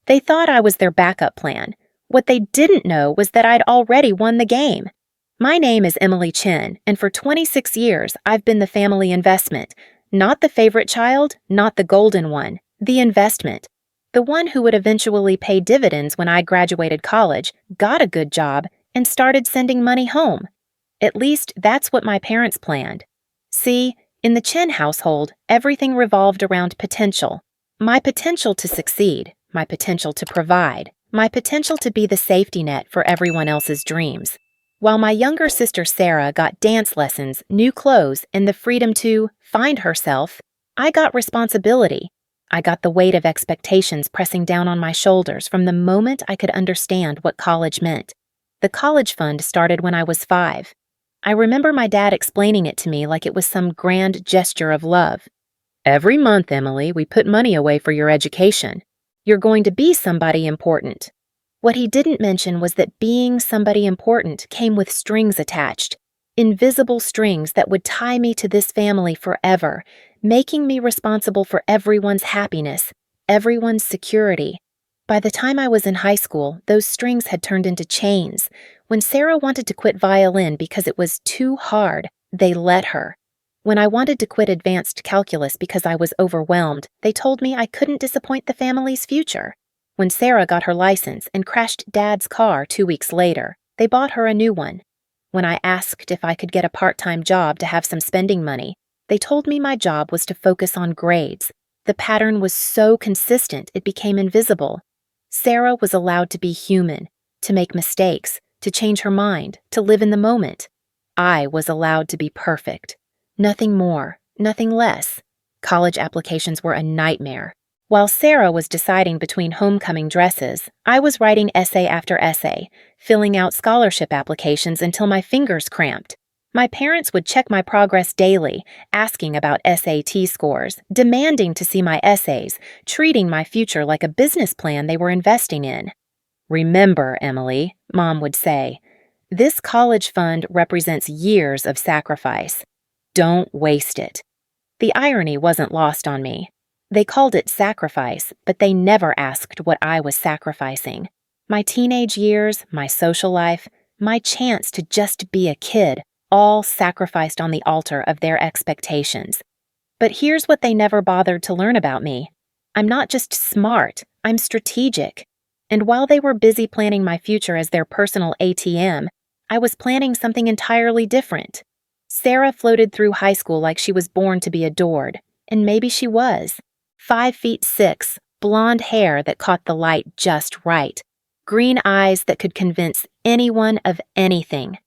They thought I was their backup plan. What they didn't know was that I'd already won the game. My name is Emily Chen, and for 26 years, I've been the family investment. Not the favorite child, not the golden one, the investment. The one who would eventually pay dividends when I graduated college, got a good job, and started sending money home. At least that's what my parents planned. See, in the Chen household, everything revolved around potential. My potential to succeed, my potential to provide, my potential to be the safety net for everyone else's dreams. While my younger sister Sarah got dance lessons, new clothes, and the freedom to find herself, I got responsibility. I got the weight of expectations pressing down on my shoulders from the moment I could understand what college meant. The college fund started when I was 5. I remember my dad explaining it to me like it was some grand gesture of love. Every month, Emily, we put money away for your education. You're going to be somebody important. What he didn't mention was that being somebody important came with strings attached, invisible strings that would tie me to this family forever, making me responsible for everyone's happiness, everyone's security. By the time I was in high school, those strings had turned into chains. When Sarah wanted to quit violin because it was too hard, they let her. When I wanted to quit advanced calculus because I was overwhelmed, they told me I couldn't disappoint the family's future. When Sarah got her license and crashed Dad's car 2 weeks later, they bought her a new one. When I asked if I could get a part-time job to have some spending money, they told me my job was to focus on grades. The pattern was so consistent it became invisible. Sarah was allowed to be human, to make mistakes, to change her mind, to live in the moment. I was allowed to be perfect. Nothing more, nothing less. College applications were a nightmare. While Sarah was deciding between homecoming dresses, I was writing essay after essay, filling out scholarship applications until my fingers cramped. My parents would check my progress daily, asking about SAT scores, demanding to see my essays, treating my future like a business plan they were investing in. Remember, Emily, Mom would say, this college fund represents years of sacrifice. Don't waste it. The irony wasn't lost on me. They called it sacrifice, but they never asked what I was sacrificing. My teenage years, my social life, my chance to just be a kid, all sacrificed on the altar of their expectations. But here's what they never bothered to learn about me. I'm not just smart, I'm strategic. And while they were busy planning my future as their personal ATM, I was planning something entirely different. Sarah floated through high school like she was born to be adored, and maybe she was. 5'6", blonde hair that caught the light just right, green eyes that could convince anyone of anything.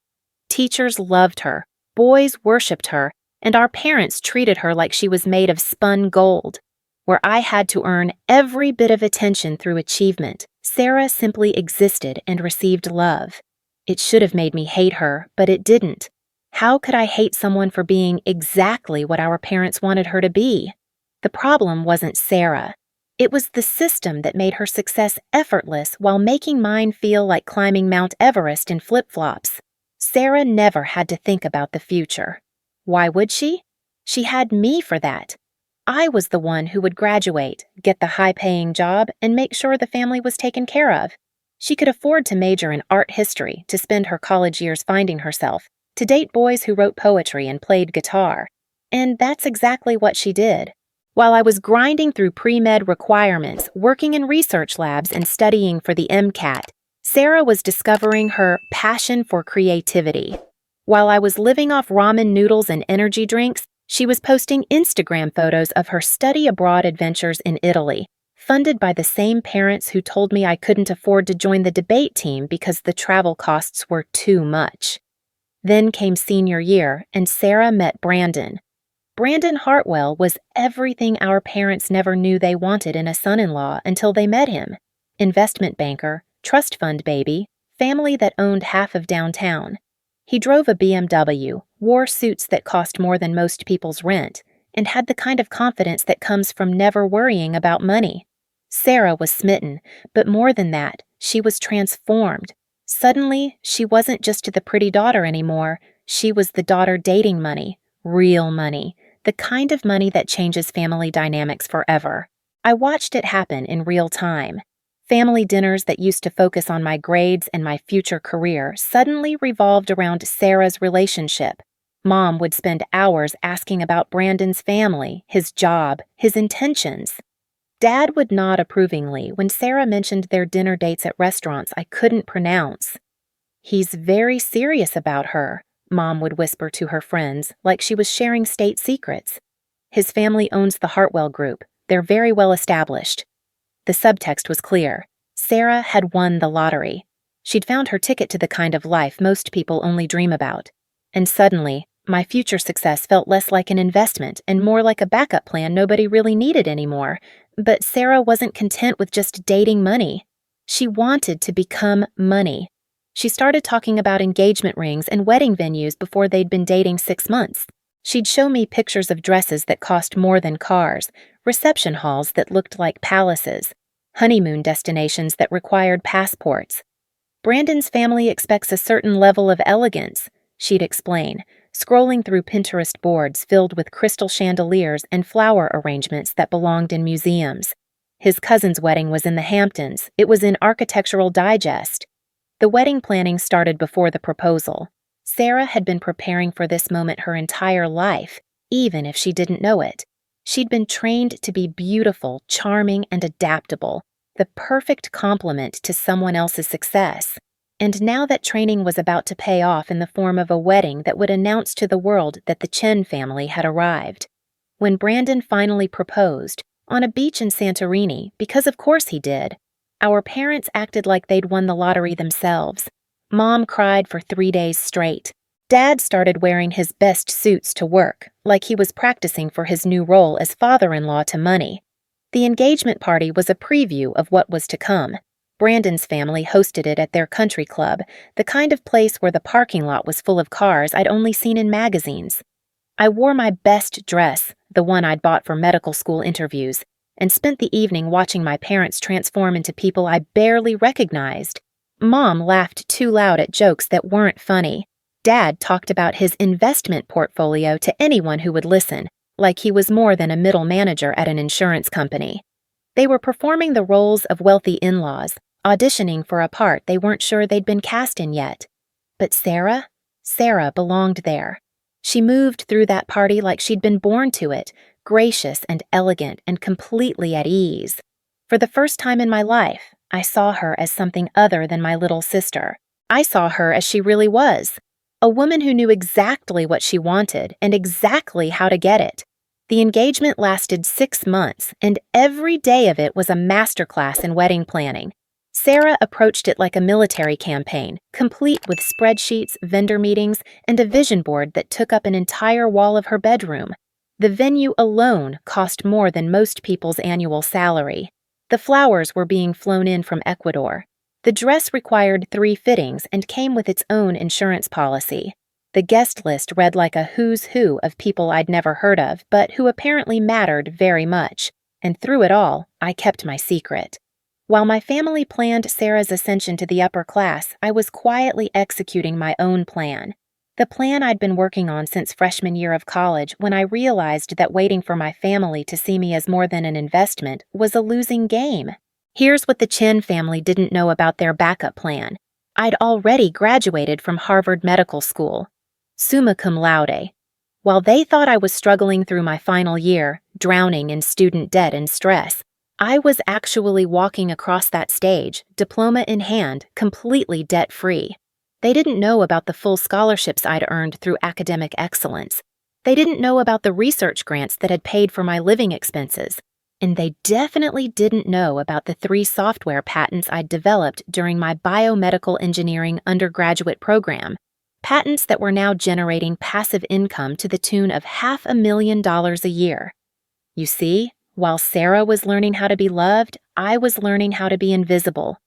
Teachers loved her, boys worshipped her, and our parents treated her like she was made of spun gold. Where I had to earn every bit of attention through achievement, Sarah simply existed and received love. It should have made me hate her, but it didn't. How could I hate someone for being exactly what our parents wanted her to be? The problem wasn't Sarah. It was the system that made her success effortless while making mine feel like climbing Mount Everest in flip-flops. Sarah never had to think about the future. Why would she? She had me for that. I was the one who would graduate, get the high-paying job, and make sure the family was taken care of. She could afford to major in art history, to spend her college years finding herself, to date boys who wrote poetry and played guitar. And that's exactly what she did. While I was grinding through pre-med requirements, working in research labs, and studying for the MCAT, Sarah was discovering her passion for creativity. While I was living off ramen noodles and energy drinks, she was posting Instagram photos of her study abroad adventures in Italy, funded by the same parents who told me I couldn't afford to join the debate team because the travel costs were too much. Then came senior year, and Sarah met Brandon. Brandon Hartwell was everything our parents never knew they wanted in a son-in-law until they met him. Investment banker, trust fund baby, family that owned half of downtown. He drove a BMW, wore suits that cost more than most people's rent, and had the kind of confidence that comes from never worrying about money. Sarah was smitten, but more than that, she was transformed. Suddenly, she wasn't just the pretty daughter anymore. She was the daughter dating money, real money, the kind of money that changes family dynamics forever. I watched it happen in real time. Family dinners that used to focus on my grades and my future career suddenly revolved around Sarah's relationship. Mom would spend hours asking about Brandon's family, his job, his intentions. Dad would nod approvingly when Sarah mentioned their dinner dates at restaurants I couldn't pronounce. "He's very serious about her," Mom would whisper to her friends, like she was sharing state secrets. "His family owns the Hartwell Group. They're very well established." The subtext was clear. Sarah had won the lottery. She'd found her ticket to the kind of life most people only dream about. And suddenly, my future success felt less like an investment and more like a backup plan nobody really needed anymore. But Sarah wasn't content with just dating money. She wanted to become money. She started talking about engagement rings and wedding venues before they'd been dating 6 months. She'd show me pictures of dresses that cost more than cars, reception halls that looked like palaces, honeymoon destinations that required passports. "Brandon's family expects a certain level of elegance," she'd explain, scrolling through Pinterest boards filled with crystal chandeliers and flower arrangements that belonged in museums. His cousin's wedding was in the Hamptons. It was in Architectural Digest. The wedding planning started before the proposal. Sarah had been preparing for this moment her entire life, even if she didn't know it. She'd been trained to be beautiful, charming, and adaptable, the perfect complement to someone else's success. And now that training was about to pay off in the form of a wedding that would announce to the world that the Chen family had arrived. When Brandon finally proposed, on a beach in Santorini, because of course he did, our parents acted like they'd won the lottery themselves. Mom cried for 3 days straight. Dad started wearing his best suits to work, like he was practicing for his new role as father-in-law to money. The engagement party was a preview of what was to come. Brandon's family hosted it at their country club, the kind of place where the parking lot was full of cars I'd only seen in magazines. I wore my best dress, the one I'd bought for medical school interviews, and spent the evening watching my parents transform into people I barely recognized. Mom laughed too loud at jokes that weren't funny. Dad talked about his investment portfolio to anyone who would listen, like he was more than a middle manager at an insurance company. They were performing the roles of wealthy in-laws, auditioning for a part they weren't sure they'd been cast in yet. But Sarah belonged there. She moved through that party like she'd been born to it, gracious and elegant and completely at ease. For the first time in my life, I saw her as something other than my little sister. I saw her as she really was, a woman who knew exactly what she wanted and exactly how to get it. The engagement lasted 6 months, and every day of it was a masterclass in wedding planning. Sarah approached it like a military campaign, complete with spreadsheets, vendor meetings, and a vision board that took up an entire wall of her bedroom. The venue alone cost more than most people's annual salary. The flowers were being flown in from Ecuador. The dress required 3 fittings and came with its own insurance policy. The guest list read like a who's who of people I'd never heard of, but who apparently mattered very much. And through it all, I kept my secret. While my family planned Sarah's ascension to the upper class, I was quietly executing my own plan. The plan I'd been working on since freshman year of college when I realized that waiting for my family to see me as more than an investment was a losing game. Here's what the Chen family didn't know about their backup plan. I'd already graduated from Harvard Medical School, summa cum laude. While they thought I was struggling through my final year, drowning in student debt and stress, I was actually walking across that stage, diploma in hand, completely debt-free. They didn't know about the full scholarships I'd earned through academic excellence. They didn't know about the research grants that had paid for my living expenses. And they definitely didn't know about the 3 software patents I'd developed during my biomedical engineering undergraduate program. Patents that were now generating passive income to the tune of $500,000 a year. You see, while Sarah was learning how to be loved, I was learning how to be invisible.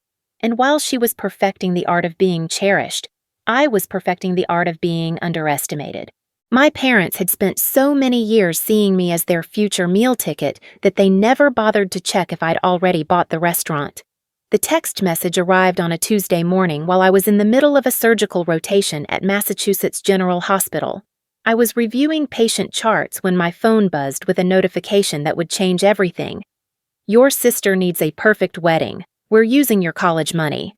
And while she was perfecting the art of being cherished, I was perfecting the art of being underestimated. My parents had spent so many years seeing me as their future meal ticket that they never bothered to check if I'd already bought the restaurant. The text message arrived on a Tuesday morning while I was in the middle of a surgical rotation at Massachusetts General Hospital. I was reviewing patient charts when my phone buzzed with a notification that would change everything. "Your sister needs a perfect wedding. We're using your college money."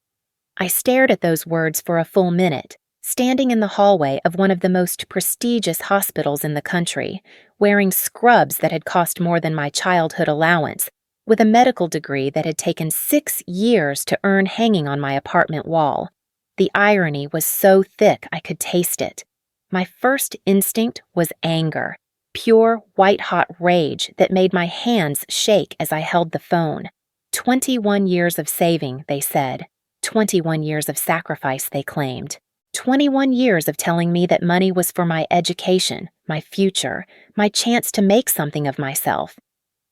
I stared at those words for a full minute, standing in the hallway of one of the most prestigious hospitals in the country, wearing scrubs that had cost more than my childhood allowance, with a medical degree that had taken 6 years to earn hanging on my apartment wall. The irony was so thick I could taste it. My first instinct was anger, pure white-hot rage that made my hands shake as I held the phone. 21 years of saving, they said. 21 years of sacrifice, they claimed. 21 years of telling me that money was for my education, my future, my chance to make something of myself.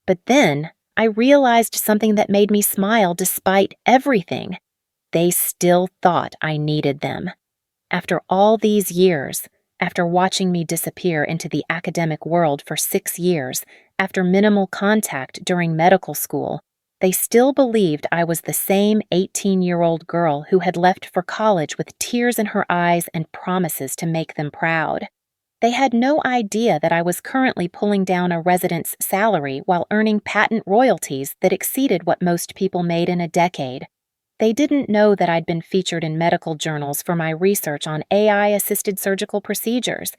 But then, I realized something that made me smile despite everything. They still thought I needed them. After all these years, after watching me disappear into the academic world for 6 years, after minimal contact during medical school, they still believed I was the same 18-year-old girl who had left for college with tears in her eyes and promises to make them proud. They had no idea that I was currently pulling down a resident's salary while earning patent royalties that exceeded what most people made in a decade. They didn't know that I'd been featured in medical journals for my research on AI-assisted surgical procedures.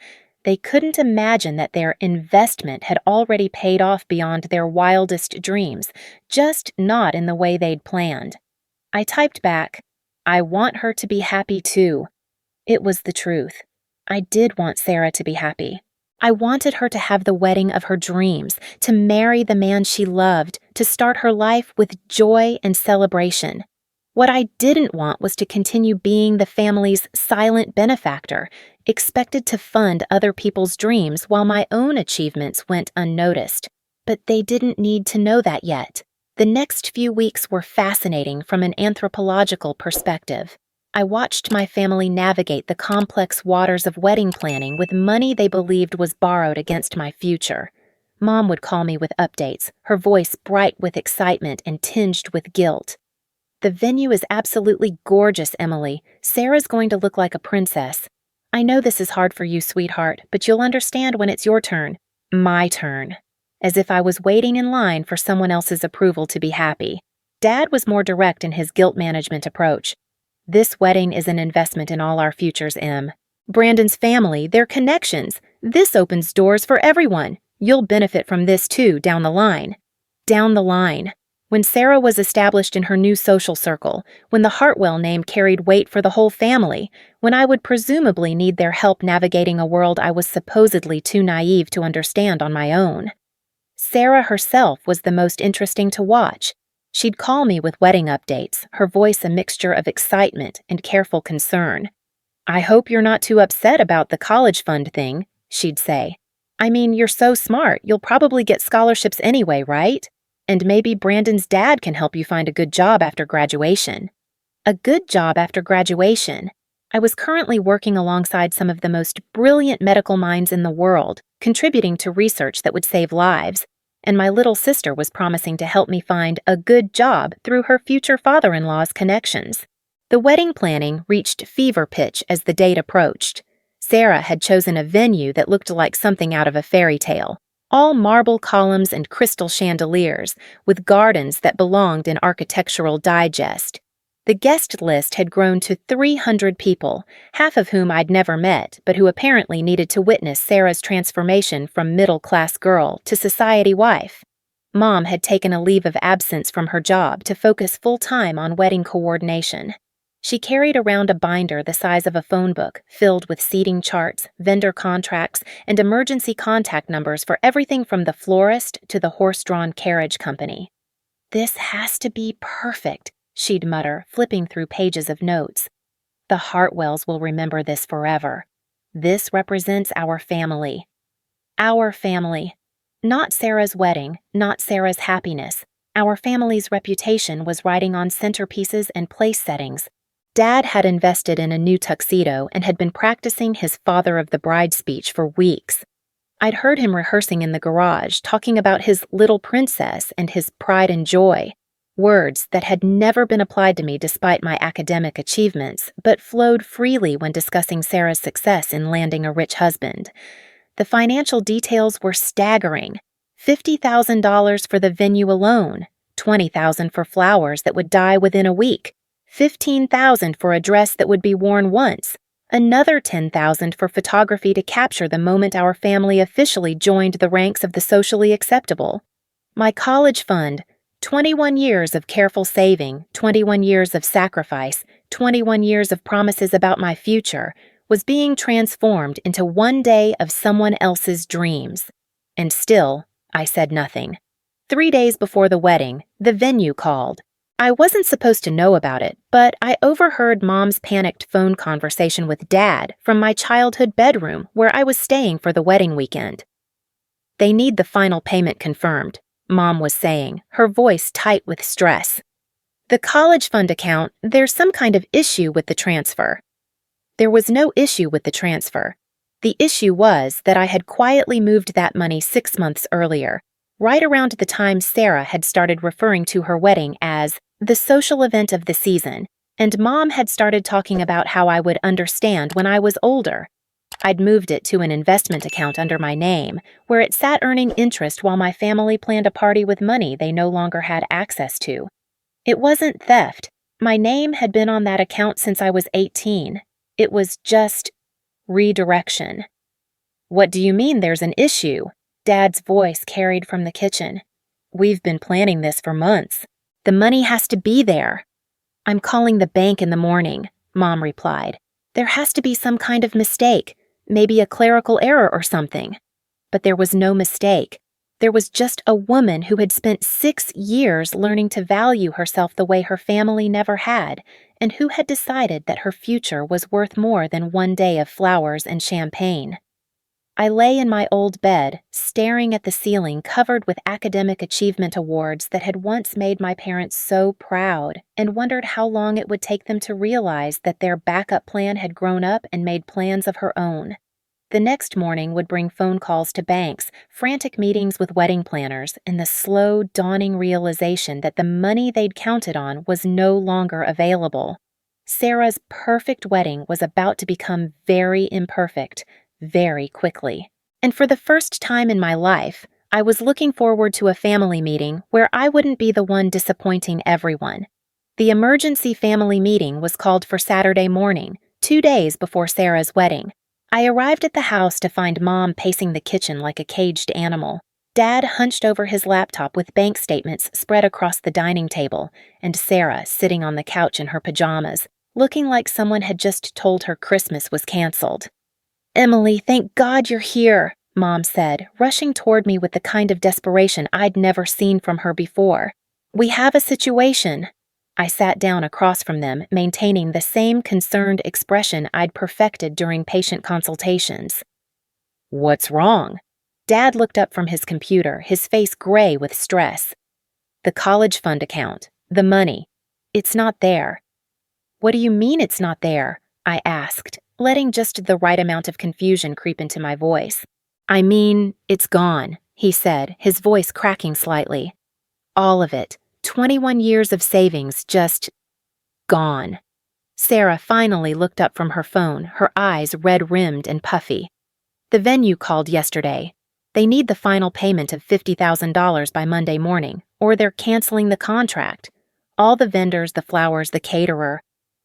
They couldn't imagine that their investment had already paid off beyond their wildest dreams, just not in the way they'd planned. I typed back, "I want her to be happy too." It was the truth. I did want Sarah to be happy. I wanted her to have the wedding of her dreams, to marry the man she loved, to start her life with joy and celebration. What I didn't want was to continue being the family's silent benefactor, expected to fund other people's dreams while my own achievements went unnoticed. But they didn't need to know that yet. The next few weeks were fascinating from an anthropological perspective. I watched my family navigate the complex waters of wedding planning with money they believed was borrowed against my future. Mom would call me with updates, her voice bright with excitement and tinged with guilt. "The venue is absolutely gorgeous, Emily. Sarah's going to look like a princess. I know this is hard for you, sweetheart, but you'll understand when it's your turn." My turn. As if I was waiting in line for someone else's approval to be happy. Dad was more direct in his guilt management approach. "This wedding is an investment in all our futures, Em. Brandon's family, their connections. This opens doors for everyone. You'll benefit from this too down the line." Down the line. When Sarah was established in her new social circle, when the Hartwell name carried weight for the whole family, when I would presumably need their help navigating a world I was supposedly too naive to understand on my own. Sarah herself was the most interesting to watch. She'd call me with wedding updates, her voice a mixture of excitement and careful concern. "I hope you're not too upset about the college fund thing," she'd say. "I mean, you're so smart, you'll probably get scholarships anyway, right? And maybe Brandon's dad can help you find a good job after graduation." A good job after graduation. I was currently working alongside some of the most brilliant medical minds in the world, contributing to research that would save lives, and my little sister was promising to help me find a good job through her future father-in-law's connections. The wedding planning reached fever pitch as the date approached. Sarah had chosen a venue that looked like something out of a fairy tale. All marble columns and crystal chandeliers, with gardens that belonged in Architectural Digest. The guest list had grown to 300 people, half of whom I'd never met, but who apparently needed to witness Sarah's transformation from middle-class girl to society wife. Mom had taken a leave of absence from her job to focus full-time on wedding coordination. She carried around a binder the size of a phone book, filled with seating charts, vendor contracts, and emergency contact numbers for everything from the florist to the horse-drawn carriage company. "This has to be perfect," she'd mutter, flipping through pages of notes. "The Hartwells will remember this forever. This represents our family." Our family. Not Sarah's wedding, not Sarah's happiness. Our family's reputation was riding on centerpieces and place settings. Dad had invested in a new tuxedo and had been practicing his father of the bride speech for weeks. I'd heard him rehearsing in the garage, talking about his little princess and his pride and joy, words that had never been applied to me despite my academic achievements, but flowed freely when discussing Sarah's success in landing a rich husband. The financial details were staggering. $50,000 for the venue alone, $20,000 for flowers that would die within a week, $15,000 for a dress that would be worn once, another $10,000 for photography to capture the moment our family officially joined the ranks of the socially acceptable. My college fund, 21 years of careful saving, 21 years of sacrifice, 21 years of promises about my future, was being transformed into one day of someone else's dreams. And still, I said nothing. 3 days before the wedding, the venue called. I wasn't supposed to know about it, but I overheard Mom's panicked phone conversation with Dad from my childhood bedroom where I was staying for the wedding weekend. "They need the final payment confirmed," Mom was saying, her voice tight with stress. "The college fund account, there's some kind of issue with the transfer." There was no issue with the transfer. The issue was that I had quietly moved that money 6 months earlier, right around the time Sarah had started referring to her wedding as the social event of the season, and Mom had started talking about how I would understand when I was older. I'd moved it to an investment account under my name, where it sat earning interest while my family planned a party with money they no longer had access to. It wasn't theft. My name had been on that account since I was 18. It was just redirection. "What do you mean there's an issue?" Dad's voice carried from the kitchen. "We've been planning this for months. The money has to be there." "I'm calling the bank in the morning," Mom replied. "There has to be some kind of mistake, maybe a clerical error or something." But there was no mistake. There was just a woman who had spent 6 years learning to value herself the way her family never had, and who had decided that her future was worth more than one day of flowers and champagne. I lay in my old bed, staring at the ceiling covered with academic achievement awards that had once made my parents so proud, and wondered how long it would take them to realize that their backup plan had grown up and made plans of her own. The next morning would bring phone calls to banks, frantic meetings with wedding planners, and the slow, dawning realization that the money they'd counted on was no longer available. Sarah's perfect wedding was about to become very imperfect, very quickly. And for the first time in my life, I was looking forward to a family meeting where I wouldn't be the one disappointing everyone. The emergency family meeting was called for Saturday morning, 2 days before Sarah's wedding. I arrived at the house to find Mom pacing the kitchen like a caged animal, Dad hunched over his laptop with bank statements spread across the dining table, and Sarah sitting on the couch in her pajamas, looking like someone had just told her Christmas was canceled. "Emily, thank God you're here," Mom said, rushing toward me with the kind of desperation I'd never seen from her before. "We have a situation." I sat down across from them, maintaining the same concerned expression I'd perfected during patient consultations. "What's wrong?" Dad looked up from his computer, his face gray with stress. "The college fund account. The money. It's not there." "What do you mean it's not there?" I asked, letting just the right amount of confusion creep into my voice. "I mean, it's gone," he said, his voice cracking slightly. "All of it. 21 years of savings just gone." Sarah finally looked up from her phone, her eyes red-rimmed and puffy. "The venue called yesterday. They need the final payment of $50,000 by Monday morning, or they're canceling the contract. All the vendors, the flowers, the caterer.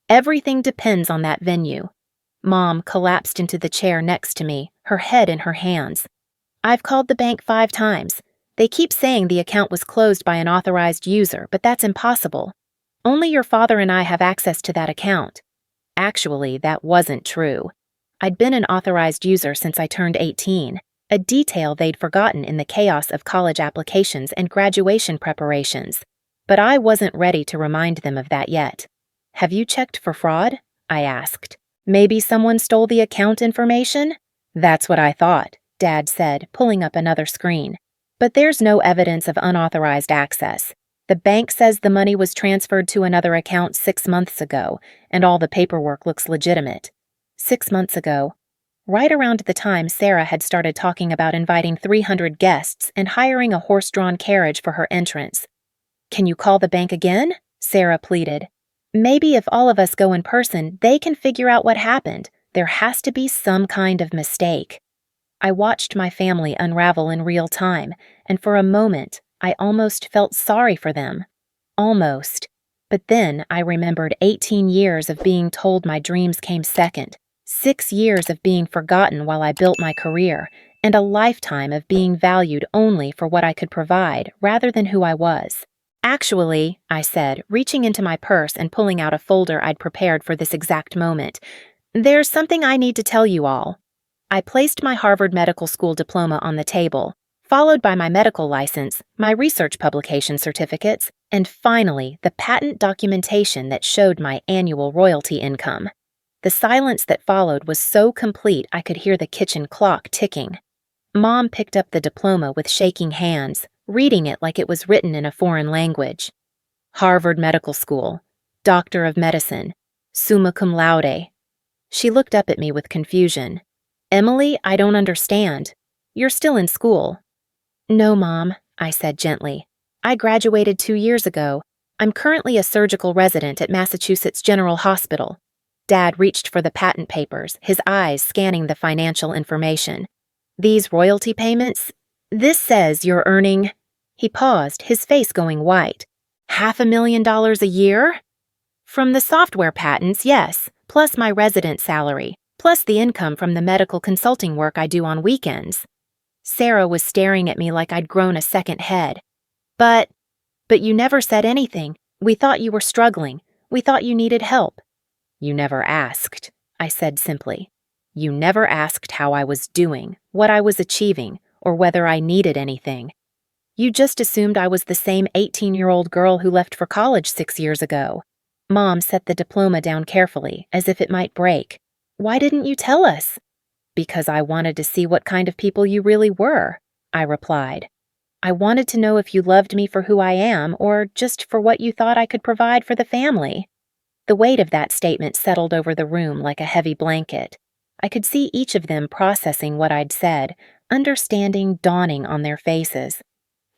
Everything depends on that venue." Mom collapsed into the chair next to me, her head in her hands. "I've called the bank 5 times. They keep saying the account was closed by an authorized user, but that's impossible. Only your father and I have access to that account." Actually, that wasn't true. I'd been an authorized user since I turned 18, a detail they'd forgotten in the chaos of college applications and graduation preparations. But I wasn't ready to remind them of that yet. "Have you checked for fraud?" I asked. "Maybe someone stole the account information?" "That's what I thought," Dad said, pulling up another screen. "But there's no evidence of unauthorized access. The bank says the money was transferred to another account 6 months ago, and all the paperwork looks legitimate." 6 months ago, right around the time Sarah had started talking about inviting 300 guests and hiring a horse-drawn carriage for her entrance. "Can you call the bank again?" Sarah pleaded. "Maybe if all of us go in person, they can figure out what happened. There has to be some kind of mistake." I watched my family unravel in real time, and for a moment, I almost felt sorry for them. Almost. But then I remembered 18 years of being told my dreams came second, 6 years of being forgotten while I built my career, and a lifetime of being valued only for what I could provide rather than who I was. Actually, I said, reaching into my purse and pulling out a folder I'd prepared for this exact moment, there's something I need to tell you all. I placed my Harvard Medical School diploma on the table, followed by my medical license, my research publication certificates, and finally, the patent documentation that showed my annual royalty income. The silence that followed was so complete I could hear the kitchen clock ticking. Mom picked up the diploma with shaking hands, reading it like it was written in a foreign language. Harvard Medical School, Doctor of Medicine, summa cum laude. She looked up at me with confusion. Emily, I don't understand. You're still in school. No, Mom, I said gently. I graduated 2 years ago. I'm currently a surgical resident at Massachusetts General Hospital. Dad reached for the patent papers, his eyes scanning the financial information. These royalty payments? This says you're earning… He paused, his face going white. $500,000 a year? From the software patents, yes, plus my resident salary, plus the income from the medical consulting work I do on weekends. Sarah was staring at me like I'd grown a second head. But you never said anything. We thought you were struggling. We thought you needed help. You never asked, I said simply. You never asked how I was doing, what I was achieving, or whether I needed anything. You just assumed I was the same 18-year-old girl who left for college 6 years ago. Mom set the diploma down carefully, as if it might break. Why didn't you tell us? Because I wanted to see what kind of people you really were, I replied. I wanted to know if you loved me for who I am or just for what you thought I could provide for the family. The weight of that statement settled over the room like a heavy blanket. I could see each of them processing what I'd said, understanding dawning on their faces.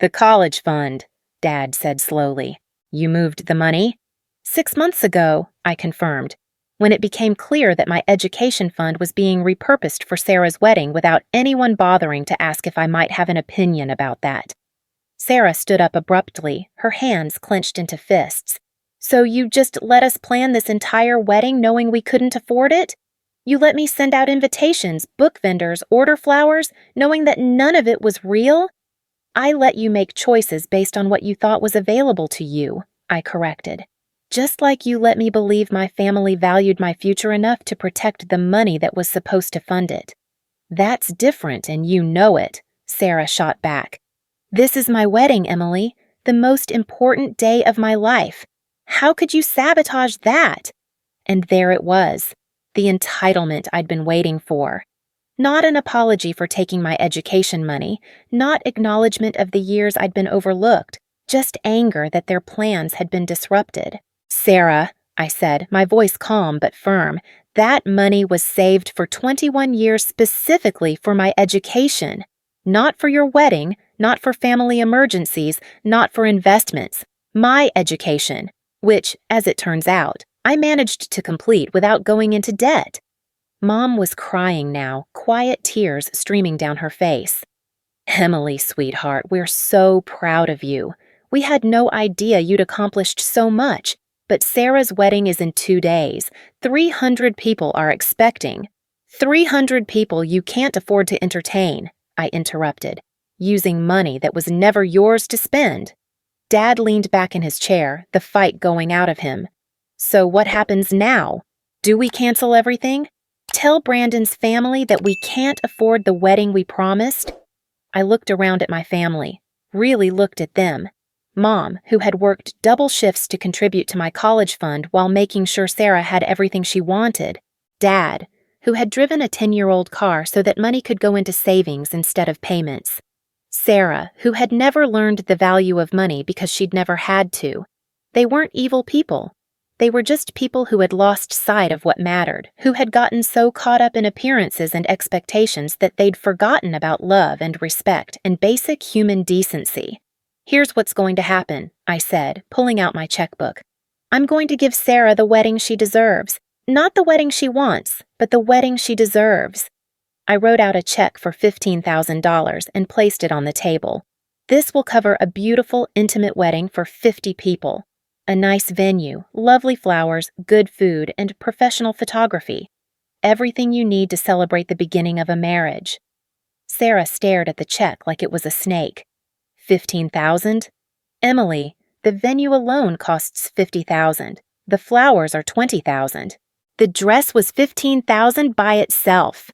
The college fund, Dad said slowly. You moved the money? 6 months ago, I confirmed, when it became clear that my education fund was being repurposed for Sarah's wedding without anyone bothering to ask if I might have an opinion about that. Sarah stood up abruptly, her hands clenched into fists. So you just let us plan this entire wedding knowing we couldn't afford it? You let me send out invitations, book vendors, order flowers, knowing that none of it was real? I let you make choices based on what you thought was available to you, I corrected. Just like you let me believe my family valued my future enough to protect the money that was supposed to fund it. That's different, and you know it, Sarah shot back. This is my wedding, Emily, the most important day of my life. How could you sabotage that? And there it was, the entitlement I'd been waiting for. Not an apology for taking my education money, not acknowledgement of the years I'd been overlooked, just anger that their plans had been disrupted. Sarah, I said, my voice calm but firm, that money was saved for 21 years specifically for my education. Not for your wedding, not for family emergencies, not for investments. My education, which, as it turns out, I managed to complete without going into debt. Mom was crying now, quiet tears streaming down her face. Emily, sweetheart, we're so proud of you. We had no idea you'd accomplished so much. But Sarah's wedding is in 2 days. 300 people are expecting. 300 people you can't afford to entertain, I interrupted, using money that was never yours to spend. Dad leaned back in his chair, the fight going out of him. So what happens now? Do we cancel everything? Tell Brandon's family that we can't afford the wedding we promised? I looked around at my family, really looked at them. Mom, who had worked double shifts to contribute to my college fund while making sure Sarah had everything she wanted. Dad, who had driven a 10-year-old car so that money could go into savings instead of payments. Sarah, who had never learned the value of money because she'd never had to. They weren't evil people. They were just people who had lost sight of what mattered, who had gotten so caught up in appearances and expectations that they'd forgotten about love and respect and basic human decency. Here's what's going to happen, I said, pulling out my checkbook. I'm going to give Sarah the wedding she deserves. Not the wedding she wants, but the wedding she deserves. I wrote out a check for $15,000 and placed it on the table. This will cover a beautiful, intimate wedding for 50 people. A nice venue, lovely flowers, good food, and professional photography. Everything you need to celebrate the beginning of a marriage. Sarah stared at the check like it was a snake. 15,000? Emily, the venue alone costs 50,000. The flowers are 20,000. The dress was 15,000 by itself.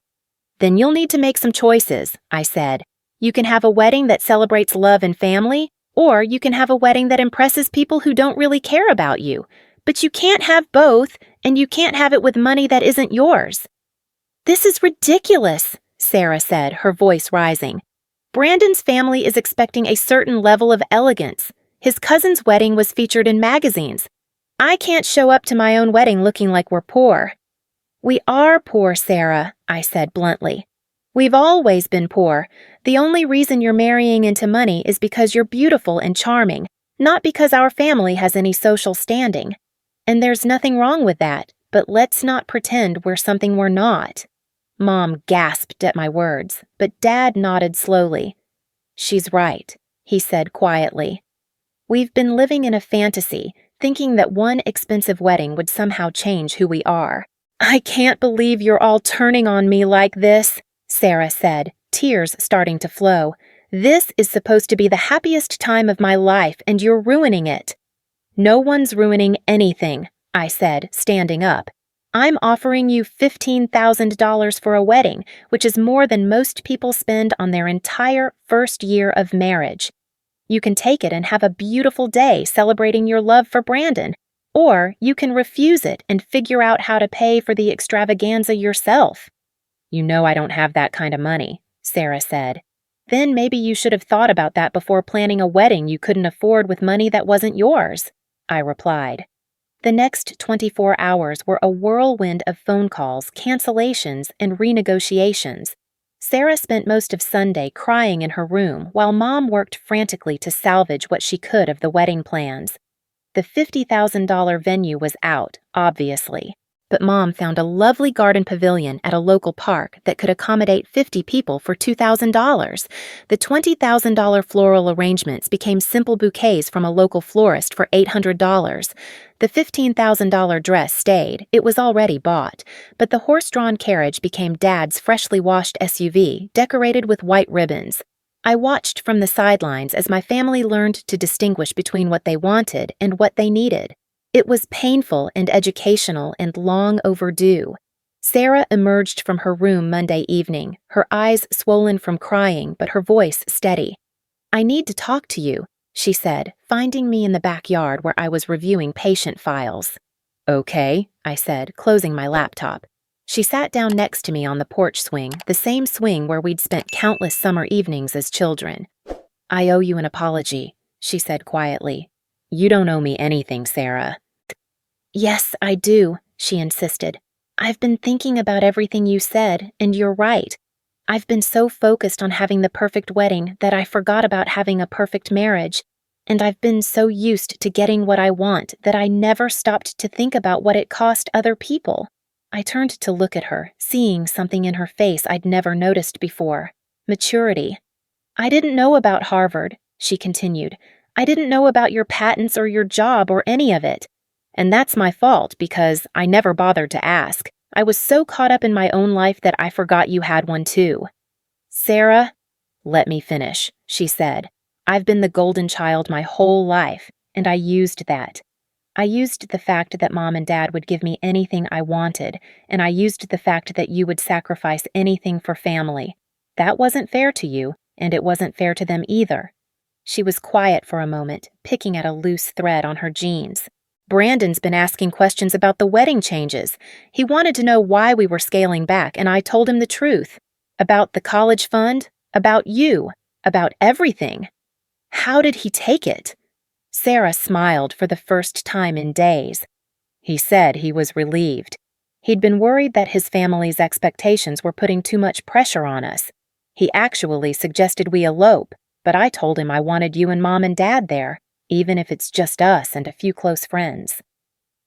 Then you'll need to make some choices, I said. You can have a wedding that celebrates love and family, or you can have a wedding that impresses people who don't really care about you. But you can't have both, and you can't have it with money that isn't yours. This is ridiculous, Sarah said, her voice rising. Brandon's family is expecting a certain level of elegance. His cousin's wedding was featured in magazines. I can't show up to my own wedding looking like we're poor. We are poor, Sarah, I said bluntly. We've always been poor. The only reason you're marrying into money is because you're beautiful and charming, not because our family has any social standing. And there's nothing wrong with that, but let's not pretend we're something we're not. Mom gasped at my words, but Dad nodded slowly. She's right, he said quietly. We've been living in a fantasy, thinking that one expensive wedding would somehow change who we are. I can't believe you're all turning on me like this, Sarah said, tears starting to flow. This is supposed to be the happiest time of my life, and you're ruining it. No one's ruining anything, I said, standing up. I'm offering you $15,000 for a wedding, which is more than most people spend on their entire first year of marriage. You can take it and have a beautiful day celebrating your love for Brandon, or you can refuse it and figure out how to pay for the extravaganza yourself. You know I don't have that kind of money, Sarah said. Then maybe you should have thought about that before planning a wedding you couldn't afford with money that wasn't yours, I replied. The next 24 hours were a whirlwind of phone calls, cancellations, and renegotiations. Sarah spent most of Sunday crying in her room while Mom worked frantically to salvage what she could of the wedding plans. The $50,000 venue was out, obviously, but Mom found a lovely garden pavilion at a local park that could accommodate 50 people for $2,000. The $20,000 floral arrangements became simple bouquets from a local florist for $800. The $15,000 dress stayed, it was already bought, but the horse-drawn carriage became Dad's freshly washed SUV, decorated with white ribbons. I watched from the sidelines as my family learned to distinguish between what they wanted and what they needed. It was painful and educational and long overdue. Sarah emerged from her room Monday evening, her eyes swollen from crying, but her voice steady. I need to talk to you, she said, finding me in the backyard where I was reviewing patient files. Okay, I said, closing my laptop. She sat down next to me on the porch swing, the same swing where we'd spent countless summer evenings as children. I owe you an apology, she said quietly. You don't owe me anything, Sarah. Yes, I do, she insisted. I've been thinking about everything you said, and you're right. I've been so focused on having the perfect wedding that I forgot about having a perfect marriage, and I've been so used to getting what I want that I never stopped to think about what it cost other people. I turned to look at her, seeing something in her face I'd never noticed before. Maturity. I didn't know about Harvard, she continued. I didn't know about your patents or your job or any of it. And that's my fault because I never bothered to ask. I was so caught up in my own life that I forgot you had one too. Sarah, let me finish, she said. I've been the golden child my whole life, and I used that. I used the fact that Mom and Dad would give me anything I wanted, and I used the fact that you would sacrifice anything for family. That wasn't fair to you, and it wasn't fair to them either. She was quiet for a moment, picking at a loose thread on her jeans. Brandon's been asking questions about the wedding changes. He wanted to know why we were scaling back, and I told him the truth. About the college fund, about you, about everything. How did he take it? Sarah smiled for the first time in days. He said he was relieved. He'd been worried that his family's expectations were putting too much pressure on us. He actually suggested we elope, but I told him I wanted you and Mom and Dad there, even if it's just us and a few close friends.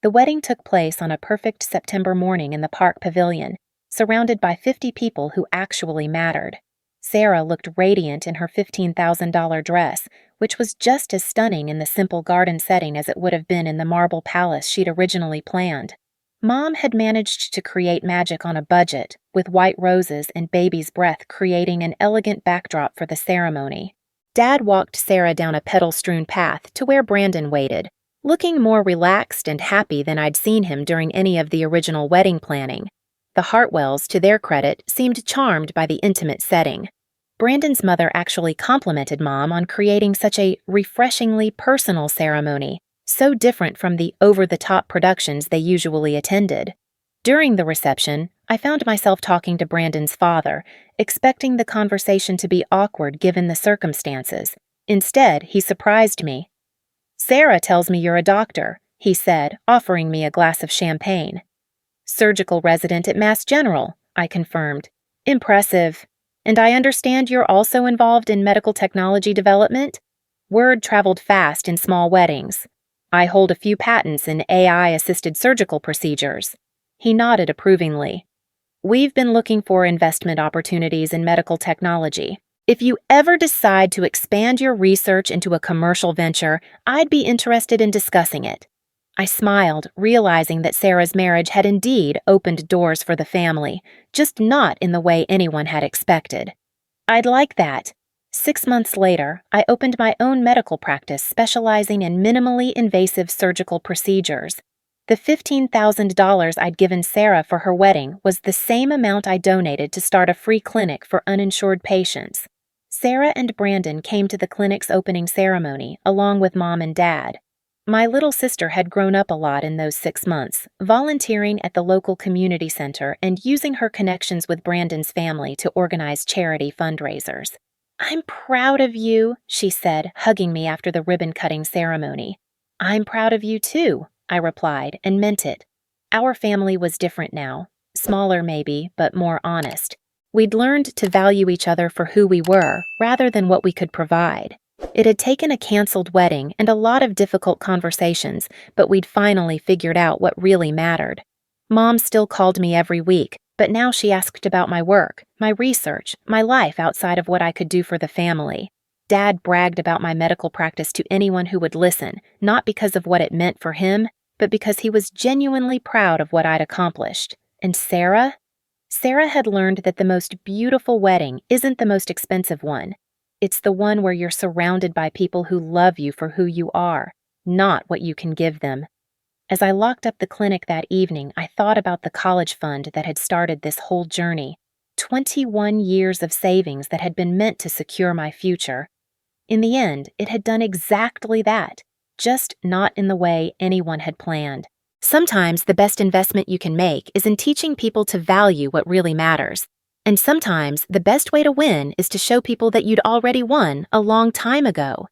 The wedding took place on a perfect September morning in the park pavilion, surrounded by 50 people who actually mattered. Sarah looked radiant in her $15,000 dress, which was just as stunning in the simple garden setting as it would have been in the marble palace she'd originally planned. Mom had managed to create magic on a budget, with white roses and baby's breath creating an elegant backdrop for the ceremony. Dad walked Sarah down a petal-strewn path to where Brandon waited, looking more relaxed and happy than I'd seen him during any of the original wedding planning. The Hartwells, to their credit, seemed charmed by the intimate setting. Brandon's mother actually complimented Mom on creating such a refreshingly personal ceremony, so different from the over-the-top productions they usually attended. During the reception, I found myself talking to Brandon's father, expecting the conversation to be awkward given the circumstances. Instead, he surprised me. "Sarah tells me you're a doctor," he said, offering me a glass of champagne. "Surgical resident at Mass General," I confirmed. "Impressive. And I understand you're also involved in medical technology development?" Word traveled fast in small weddings. "I hold a few patents in AI-assisted surgical procedures." He nodded approvingly. "We've been looking for investment opportunities in medical technology. If you ever decide to expand your research into a commercial venture, I'd be interested in discussing it." I smiled, realizing that Sarah's marriage had indeed opened doors for the family, just not in the way anyone had expected. "I'd like that." 6 months later, I opened my own medical practice specializing in minimally invasive surgical procedures. The $15,000 I'd given Sarah for her wedding was the same amount I donated to start a free clinic for uninsured patients. Sarah and Brandon came to the clinic's opening ceremony, along with Mom and Dad. My little sister had grown up a lot in those 6 months, volunteering at the local community center and using her connections with Brandon's family to organize charity fundraisers. "I'm proud of you," she said, hugging me after the ribbon-cutting ceremony. "I'm proud of you too," I replied, and meant it. Our family was different now. Smaller maybe, but more honest. We'd learned to value each other for who we were, rather than what we could provide. It had taken a canceled wedding and a lot of difficult conversations, but we'd finally figured out what really mattered. Mom still called me every week, but now she asked about my work, my research, my life outside of what I could do for the family. Dad bragged about my medical practice to anyone who would listen, not because of what it meant for him, but because he was genuinely proud of what I'd accomplished. And Sarah? Sarah had learned that the most beautiful wedding isn't the most expensive one. It's the one where you're surrounded by people who love you for who you are, not what you can give them. As I locked up the clinic that evening, I thought about the college fund that had started this whole journey. 21 years of savings that had been meant to secure my future. In the end, it had done exactly that, just not in the way anyone had planned. Sometimes the best investment you can make is in teaching people to value what really matters. And sometimes the best way to win is to show people that you'd already won a long time ago.